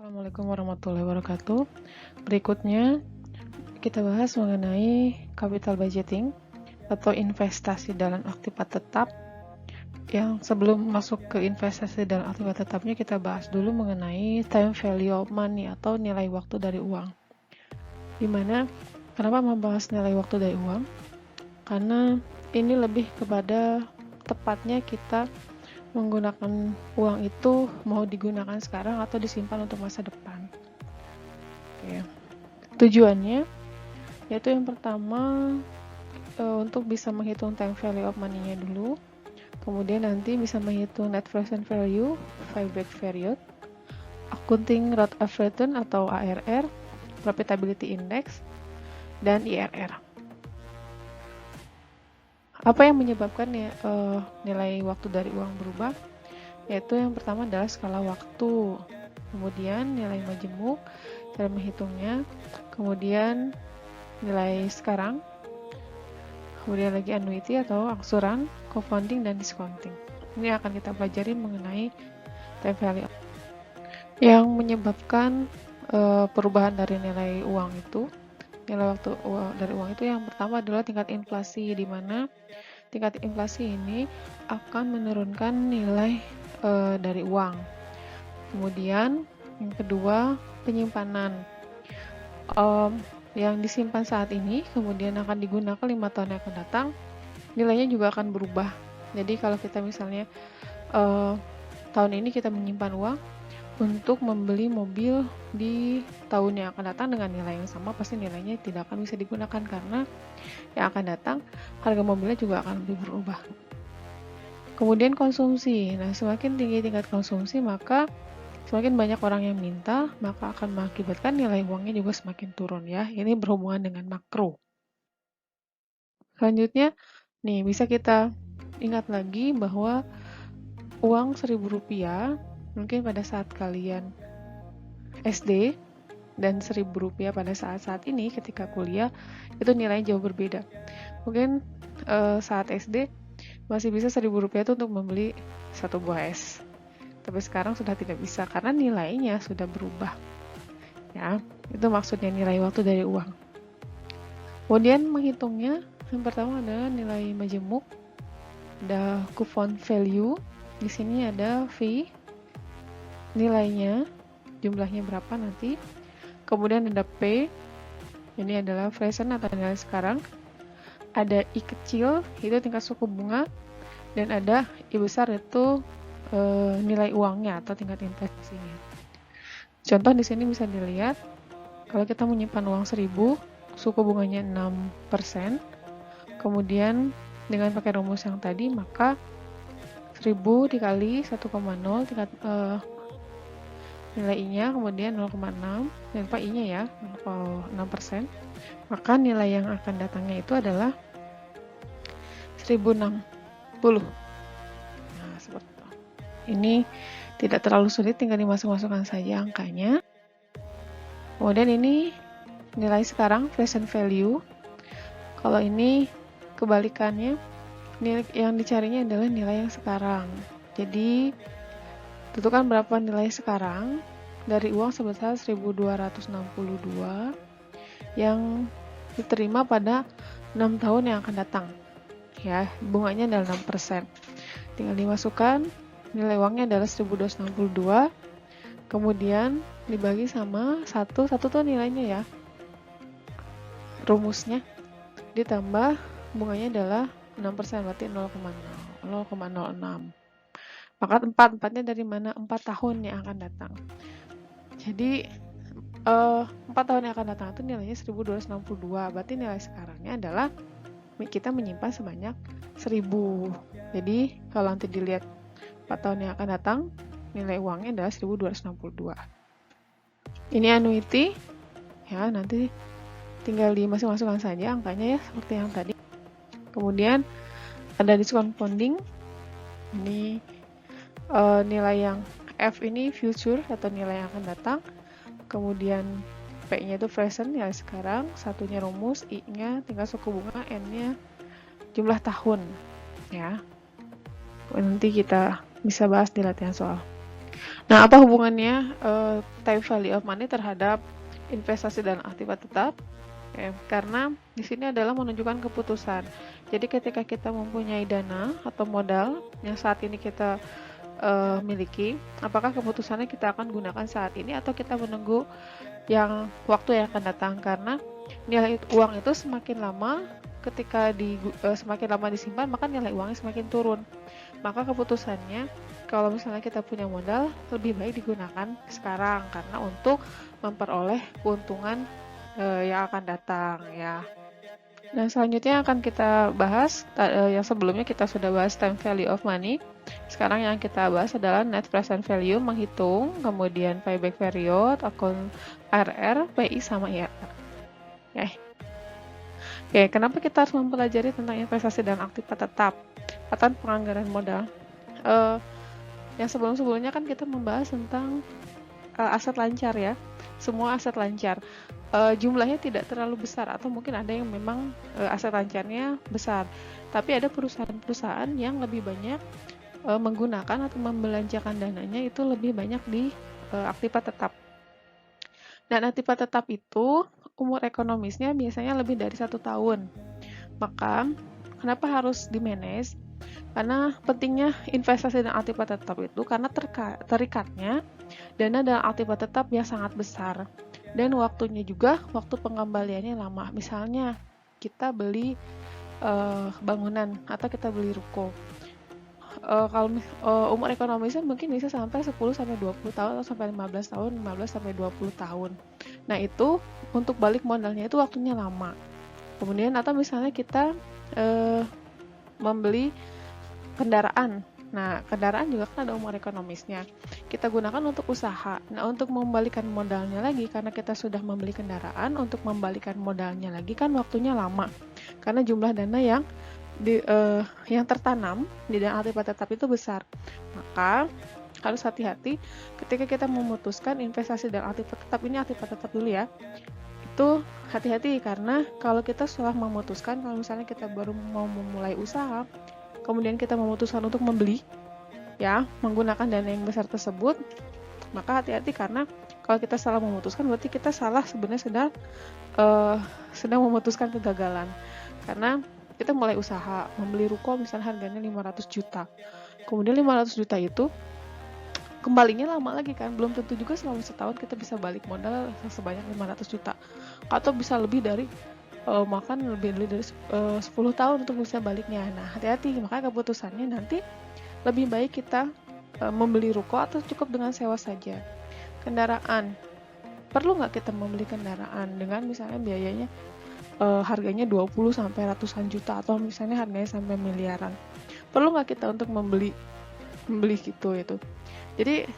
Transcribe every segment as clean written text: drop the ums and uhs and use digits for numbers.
Assalamualaikum warahmatullahi wabarakatuh. Berikutnya kita bahas mengenai capital budgeting atau investasi dalam aktiva tetap. Yang sebelum masuk ke investasi dalam aktiva tetapnya, kita bahas dulu mengenai time value of money atau nilai waktu dari uang. Dimana kenapa membahas nilai waktu dari uang? Karena ini lebih kepada tepatnya kita menggunakan uang itu mau digunakan sekarang atau disimpan untuk masa depan. Oke. Tujuannya yaitu yang pertama untuk bisa menghitung time value of money-nya dulu, kemudian nanti bisa menghitung net present value, payback period, accounting rate of return atau ARR, profitability index, dan IRR. Apa yang menyebabkan nilai waktu dari uang berubah? Yaitu yang pertama adalah skala waktu, kemudian nilai majemuk, cara menghitungnya, kemudian nilai sekarang, kemudian lagi annuity atau angsuran, co-funding, dan discounting. Ini akan kita pelajari mengenai time value. Yang menyebabkan perubahan dari nilai uang itu, nilai waktu dari uang itu yang pertama adalah tingkat inflasi, di mana tingkat inflasi ini akan menurunkan nilai dari uang. Kemudian yang kedua, penyimpanan. Yang disimpan saat ini kemudian akan digunakan 5 tahun yang akan datang, nilainya juga akan berubah. Jadi kalau kita misalnya tahun ini kita menyimpan uang untuk membeli mobil di tahun yang akan datang dengan nilai yang sama, pasti nilainya tidak akan bisa digunakan karena yang akan datang harga mobilnya juga akan lebih berubah. Kemudian konsumsi. Nah, semakin tinggi tingkat konsumsi, maka semakin banyak orang yang minta, maka akan mengakibatkan nilai uangnya juga semakin turun ya. Ini berhubungan dengan makro. Selanjutnya, nih bisa kita ingat lagi bahwa uang Rp1.000 mungkin pada saat kalian SD dan Rp1.000 pada saat ini ketika kuliah itu nilainya jauh berbeda. Mungkin saat SD masih bisa Rp1.000 itu untuk membeli satu buah es, tapi sekarang sudah tidak bisa karena nilainya sudah berubah ya. Itu maksudnya nilai waktu dari uang. Kemudian menghitungnya, yang pertama adalah nilai majemuk, ada coupon value, di sini ada V, nilainya, jumlahnya berapa nanti. Kemudian ada P, ini adalah present atau nilai sekarang. Ada I kecil, itu tingkat suku bunga. Dan ada I besar, itu nilai uangnya atau tingkat investasinya. Contoh di sini bisa dilihat, kalau kita menyimpan uang 1.000, suku bunganya 6%. Kemudian dengan pakai rumus yang tadi, maka 1.000 dikali 1,0 tingkat nilai I-nya, kemudian 0,6, dan lupa I-nya ya, 6%, maka nilai yang akan datangnya itu adalah 1.060. Nah, seperti itu. Ini tidak terlalu sulit, tinggal dimasuk-masukkan saja angkanya. Kemudian ini nilai sekarang, present value. Kalau ini kebalikannya, nilai yang dicarinya adalah nilai yang sekarang. Jadi tentukan berapa nilai sekarang dari uang sebesar 1.262 yang diterima pada 6 tahun yang akan datang. Ya, bunganya adalah 6%. Tinggal dimasukkan, nilai uangnya adalah 1.262. Kemudian dibagi sama 1 tuh nilainya ya. Rumusnya ditambah bunganya adalah 6%, berarti 0,06. Maka 4-nya dari mana? 4 tahun yang akan datang. Jadi 4 tahun yang akan datang itu nilainya 1.262. Berarti nilai sekarangnya adalah kita menyimpan sebanyak 1.000. Jadi kalau nanti dilihat 4 tahun yang akan datang, nilai uangnya adalah 1.262. Ini annuity. Ya, nanti tinggal dimasuk-masukkan saja angkanya ya, seperti yang tadi. Kemudian ada discount funding. Ini nilai yang F ini future atau nilai yang akan datang. Kemudian P-nya itu present, nilai sekarang. Satunya rumus, I-nya tingkat suku bunga, N-nya jumlah tahun ya. Nanti kita bisa bahas di latihan soal. Nah, apa hubungannya time value of money terhadap investasi dan aktiva tetap? Oke, karena di sini adalah menunjukkan keputusan. Jadi ketika kita mempunyai dana atau modal yang saat ini kita miliki, apakah keputusannya kita akan gunakan saat ini atau kita menunggu yang waktu yang akan datang, karena nilai uang itu semakin lama semakin lama disimpan, maka nilai uangnya semakin turun. Maka keputusannya, kalau misalnya kita punya modal, lebih baik digunakan sekarang karena untuk memperoleh keuntungan yang akan datang ya. Nah, selanjutnya akan kita bahas yang sebelumnya kita sudah bahas time value of money. Sekarang yang kita bahas adalah net present value, menghitung, kemudian payback period, akun RR, PI sama IRR. Oke, kenapa kita harus mempelajari tentang investasi dan aktiva tetap atau penganggaran modal? Yang sebelum-sebelumnya kan kita membahas tentang aset lancar ya, semua aset lancar. Jumlahnya tidak terlalu besar, atau mungkin ada yang memang aset lancarnya besar, tapi ada perusahaan-perusahaan yang lebih banyak menggunakan atau membelanjakan dananya itu lebih banyak di aktiva tetap. Dan aktiva tetap itu umur ekonomisnya biasanya lebih dari 1 tahun. Maka kenapa harus di-manage? Karena pentingnya investasi dan aktiva tetap itu karena terikatnya dana dalam aktiva tetap yang sangat besar, dan waktunya juga, waktu pengembaliannya lama. Misalnya kita beli bangunan atau kita beli ruko, kalau umur ekonomisnya mungkin bisa sampai 10-20 tahun atau sampai 15 tahun, 15-20 tahun. Nah, itu untuk balik modalnya itu waktunya lama. Kemudian atau misalnya kita membeli kendaraan. Nah, kendaraan juga kan ada umur ekonomisnya. Kita gunakan untuk usaha. Nah, untuk membalikan modalnya lagi, karena kita sudah membeli kendaraan, untuk membalikan modalnya lagi kan waktunya lama. Karena jumlah dana yang tertanam di dana aktiva tetap itu besar. Maka harus hati-hati ketika kita memutuskan investasi dan aktiva tetap. Ini aktiva tetap dulu ya. Itu hati-hati, karena kalau kita setelah memutuskan, kalau misalnya kita baru mau memulai usaha, kemudian kita memutuskan untuk membeli ya, menggunakan dana yang besar tersebut, maka hati-hati, karena kalau kita salah memutuskan berarti kita sebenarnya sedang memutuskan kegagalan. Karena kita mulai usaha, membeli ruko misalnya harganya 500 juta. Kemudian 500 juta itu kembalinya lama lagi kan, belum tentu juga selama setahun kita bisa balik modal sebanyak 500 juta. Atau bisa lebih dari lebih dari 10 tahun untuk bisa baliknya. Nah, hati-hati, makanya keputusannya nanti lebih baik kita membeli ruko atau cukup dengan sewa saja. Kendaraan, perlu nggak kita membeli kendaraan dengan misalnya biayanya harganya 20 sampai ratusan juta, atau misalnya harganya sampai miliaran? Perlu nggak kita untuk membeli gitu itu? Jadi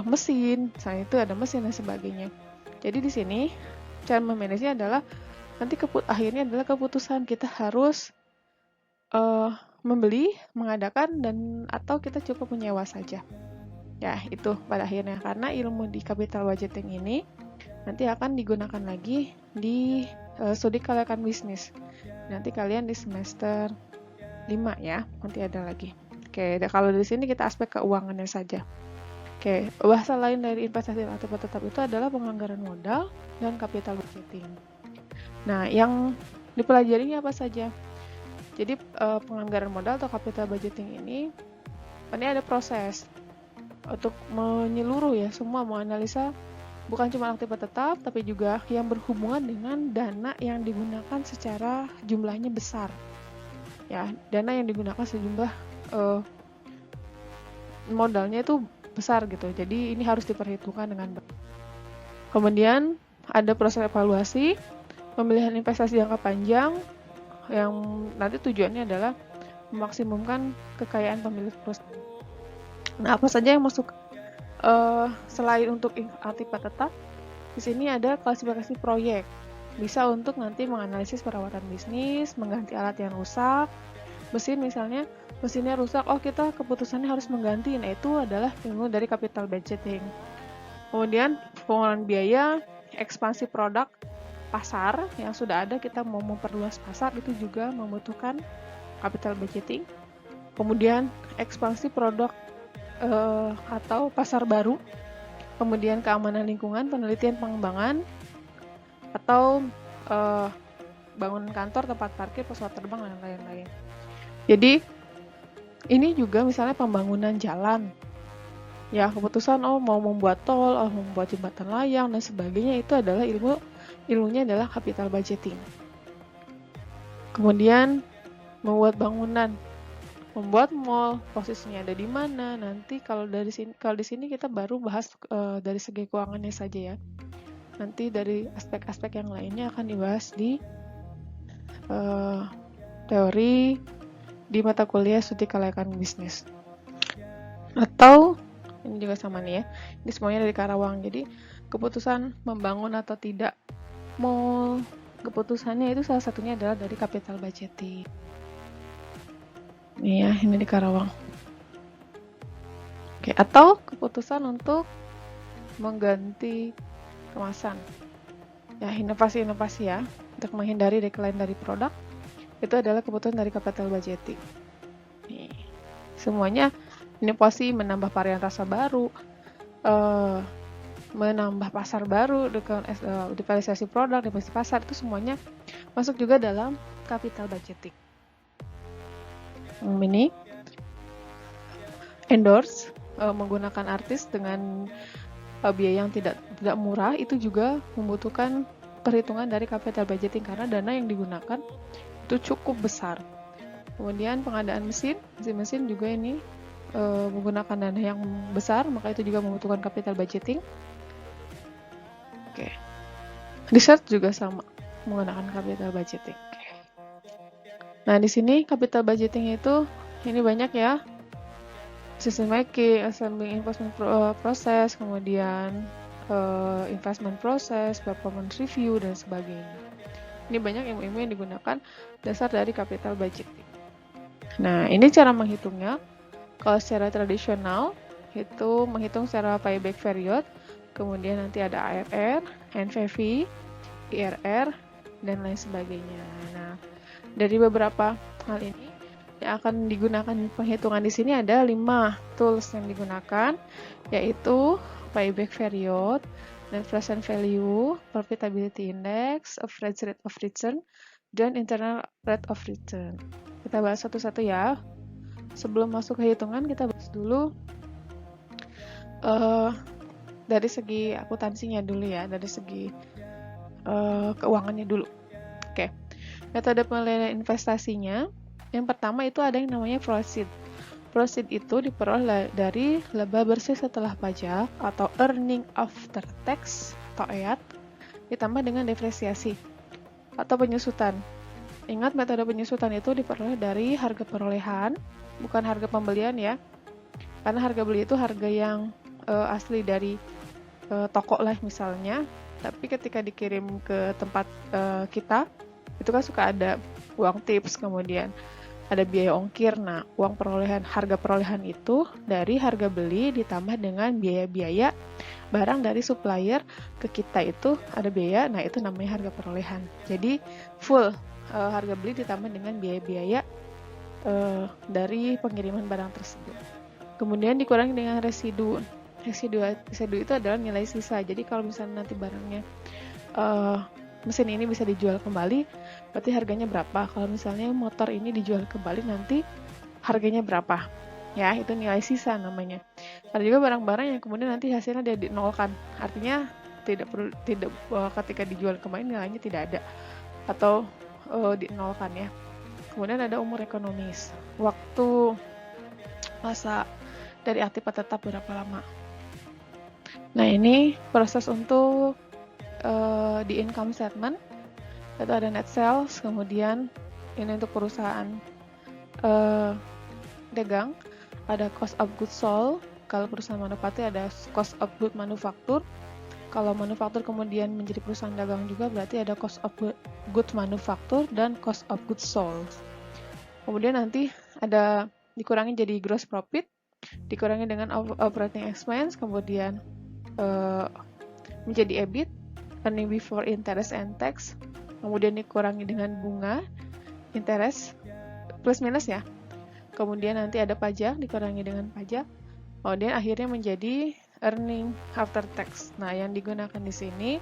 mesin, misalnya itu ada mesin dan sebagainya. Jadi di sini cara memanagenya adalah nanti akhirnya adalah keputusan kita harus membeli, mengadakan, dan atau kita cukup menyewa saja. Ya, itu pada akhirnya, karena ilmu di capital budgeting ini nanti akan digunakan lagi di studi kalian bisnis. Nanti kalian di semester 5 ya, nanti ada lagi. Oke, kalau di sini kita aspek keuangannya saja. Oke, bahasa lain dari investasi dan aktiva tetap itu adalah penganggaran modal dan capital budgeting. Nah, yang dipelajarinya apa saja? Jadi penganggaran modal atau capital budgeting ini ada proses untuk menyeluruh ya, semua menganalisa bukan cuma aktiva tetap, tapi juga yang berhubungan dengan dana yang digunakan secara jumlahnya besar. Ya, dana yang digunakan sejumlah modalnya itu besar gitu. Jadi ini harus diperhitungkan dengan baik. Kemudian ada proses evaluasi, pemilihan investasi jangka panjang yang nanti tujuannya adalah memaksimumkan kekayaan pemilik perusahaan. Nah, apa saja yang masuk selain untuk aktiva tetap? Di sini ada klasifikasi proyek. Bisa untuk nanti menganalisis perawatan bisnis, mengganti alat yang rusak, mesin misalnya, mesinnya rusak, kita keputusannya harus mengganti. Nah, itu adalah ilmu dari capital budgeting. Kemudian pengeluaran biaya, ekspansi produk pasar yang sudah ada, kita mau memperluas pasar, itu juga membutuhkan capital budgeting. Kemudian ekspansi produk atau pasar baru, kemudian keamanan lingkungan, penelitian pengembangan, atau bangunan kantor, tempat parkir, pesawat terbang, dan lain-lain. Jadi ini juga misalnya pembangunan jalan, ya keputusan mau membuat tol, membuat jembatan layang dan sebagainya, itu adalah ilmunya adalah capital budgeting. Kemudian membuat bangunan, membuat mall, posisinya ada di mana. Nanti kalau di sini kita baru bahas dari segi keuangannya saja ya. Nanti dari aspek-aspek yang lainnya akan dibahas di teori di mata kuliah studi kelayakan bisnis. Atau ini juga sama nih ya. Ini semuanya dari Karawang. Jadi keputusan membangun atau tidak mall, keputusannya itu salah satunya adalah dari capital budgeting. Nih ya, ini di Karawang. Oke, atau keputusan untuk mengganti kemasan. Ya, inovasi-inovasi ya, untuk menghindari decline dari produk, itu adalah keputusan dari capital budgeting. Nih, semuanya inovasi, menambah varian rasa baru, menambah pasar baru, digitalisasi produk, diversifikasi pasar, itu semuanya masuk juga dalam capital budgeting. Ini endorse, menggunakan artis dengan biaya yang tidak murah, itu juga membutuhkan perhitungan dari capital budgeting karena dana yang digunakan itu cukup besar. Kemudian pengadaan mesin juga ini menggunakan dana yang besar, maka itu juga membutuhkan capital budgeting. Oke. Research juga sama, menggunakan capital budgeting. Oke. Nah, di sini capital budgeting itu ini banyak ya. Decision making, assembling investment process, kemudian investment process, performance review, dan sebagainya. Ini banyak ilmu-ilmu yang digunakan dasar dari capital budgeting. Nah, ini cara menghitungnya. Kalau secara tradisional, itu menghitung secara payback period, kemudian nanti ada ARR, NPV, IRR, dan lain sebagainya. Nah, dari beberapa hal ini yang akan digunakan penghitungan di sini ada 5 tools yang digunakan, yaitu payback period, net present value, profitability index, average rate of return, dan internal rate of return. Kita bahas satu-satu ya. Sebelum masuk ke hitungan, kita bahas dulu dari segi akuntansinya dulu ya, dari segi keuangannya dulu. Oke. Metode penilaian investasinya, yang pertama itu ada yang namanya proceed. Proceed itu diperoleh dari laba bersih setelah pajak atau earning after tax atau EAT ditambah dengan depresiasi atau penyusutan. Ingat, metode penyusutan itu diperoleh dari harga perolehan, bukan harga pembelian ya. Karena harga beli itu harga yang asli dari toko lah misalnya, tapi ketika dikirim ke tempat kita, itu kan suka ada uang tips, kemudian ada biaya ongkir. Nah, harga perolehan itu dari harga beli ditambah dengan biaya-biaya barang dari supplier ke kita, itu ada biaya, nah itu namanya harga perolehan. Jadi full harga beli ditambah dengan biaya-biaya dari pengiriman barang tersebut. Kemudian dikurangi dengan residu. Residu itu adalah nilai sisa. Jadi kalau misalnya nanti barangnya mesin ini bisa dijual kembali, berarti harganya berapa. Kalau misalnya motor ini dijual kembali, nanti harganya berapa. Ya, itu nilai sisa namanya. Ada juga barang-barang yang kemudian nanti hasilnya dia dinolkan. Artinya ketika dijual kembali nilainya tidak ada atau dinolkan ya. Kemudian ada umur ekonomis. Waktu masa dari aktiva tetap berapa lama. Nah, ini proses untuk di income statement, itu ada net sales, kemudian ini untuk perusahaan dagang, ada cost of goods sold. Kalau perusahaan manufaktur ada cost of goods manufaktur. Kalau manufaktur kemudian menjadi perusahaan dagang juga, berarti ada cost of goods manufaktur dan cost of goods sold. Kemudian nanti ada dikurangi jadi gross profit, dikurangi dengan operating expense, kemudian menjadi EBIT, earning before interest and tax, kemudian dikurangi dengan bunga, interest, plus minus ya. Kemudian nanti ada pajak, dikurangi dengan pajak, kemudian akhirnya menjadi earning after tax. Nah, yang digunakan di sini,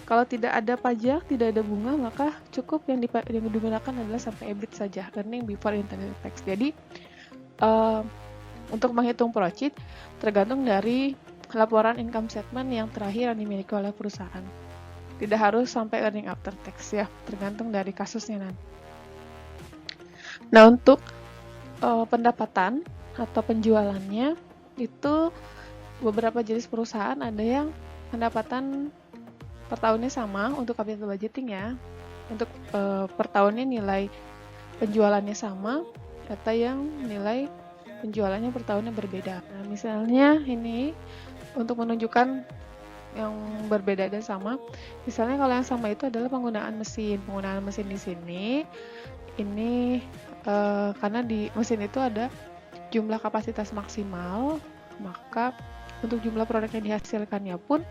kalau tidak ada pajak, tidak ada bunga, maka cukup yang digunakan adalah sampai EBIT saja, earning before interest tax. Jadi, untuk menghitung profit, tergantung dari laporan income statement yang terakhir yang dimiliki oleh perusahaan. Tidak harus sampai earning after tax ya, tergantung dari kasusnya nanti. Nah, untuk pendapatan atau penjualannya, itu beberapa jenis perusahaan ada yang pendapatan per tahunnya sama untuk capital budgeting ya. Untuk per tahunnya nilai penjualannya sama, atau yang nilai penjualannya per tahunnya berbeda. Nah, misalnya ini untuk menunjukkan yang berbeda dan sama. Misalnya kalau yang sama itu adalah penggunaan mesin. Penggunaan mesin di sini ini karena di mesin itu ada jumlah kapasitas maksimal, maka untuk jumlah produk yang dihasilkannya pun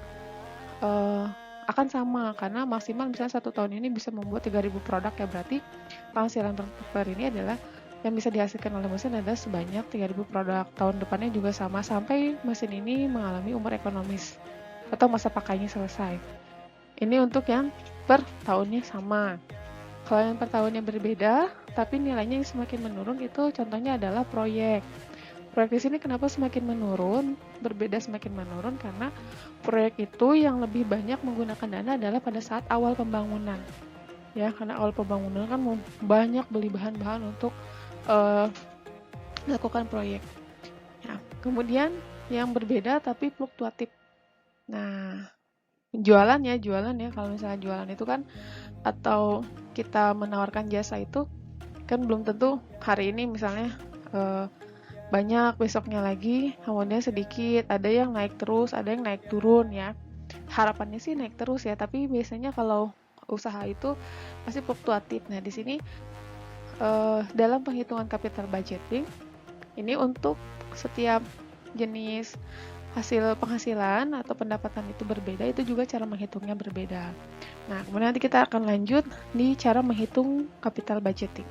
akan sama, karena maksimal misalnya 1 tahun ini bisa membuat 3.000 produk ya, berarti penghasilan per ini adalah yang bisa dihasilkan oleh mesin adalah sebanyak 3.000 produk. Tahun depannya juga sama sampai mesin ini mengalami umur ekonomis atau masa pakainya selesai. Ini untuk yang per tahunnya sama. Kalau yang per tahunnya berbeda, tapi nilainya semakin menurun, itu contohnya adalah proyek. Proyek di sini kenapa semakin menurun, berbeda semakin menurun, karena proyek itu yang lebih banyak menggunakan dana adalah pada saat awal pembangunan. Ya, karena awal pembangunan kan banyak beli bahan-bahan untuk melakukan proyek. Nah, kemudian yang berbeda tapi fluktuatif. Nah, jualan ya, kalau misalnya jualan itu kan, atau kita menawarkan jasa itu kan belum tentu hari ini misalnya banyak, besoknya lagi, kemudian sedikit, ada yang naik terus, ada yang naik turun ya. Harapannya sih naik terus ya, tapi biasanya kalau usaha itu pasti fluktuatif. Nah, di sini dalam penghitungan capital budgeting, ini untuk setiap jenis hasil penghasilan atau pendapatan itu berbeda, itu juga cara menghitungnya berbeda. Nah, kemudian nanti kita akan lanjut di cara menghitung capital budgeting.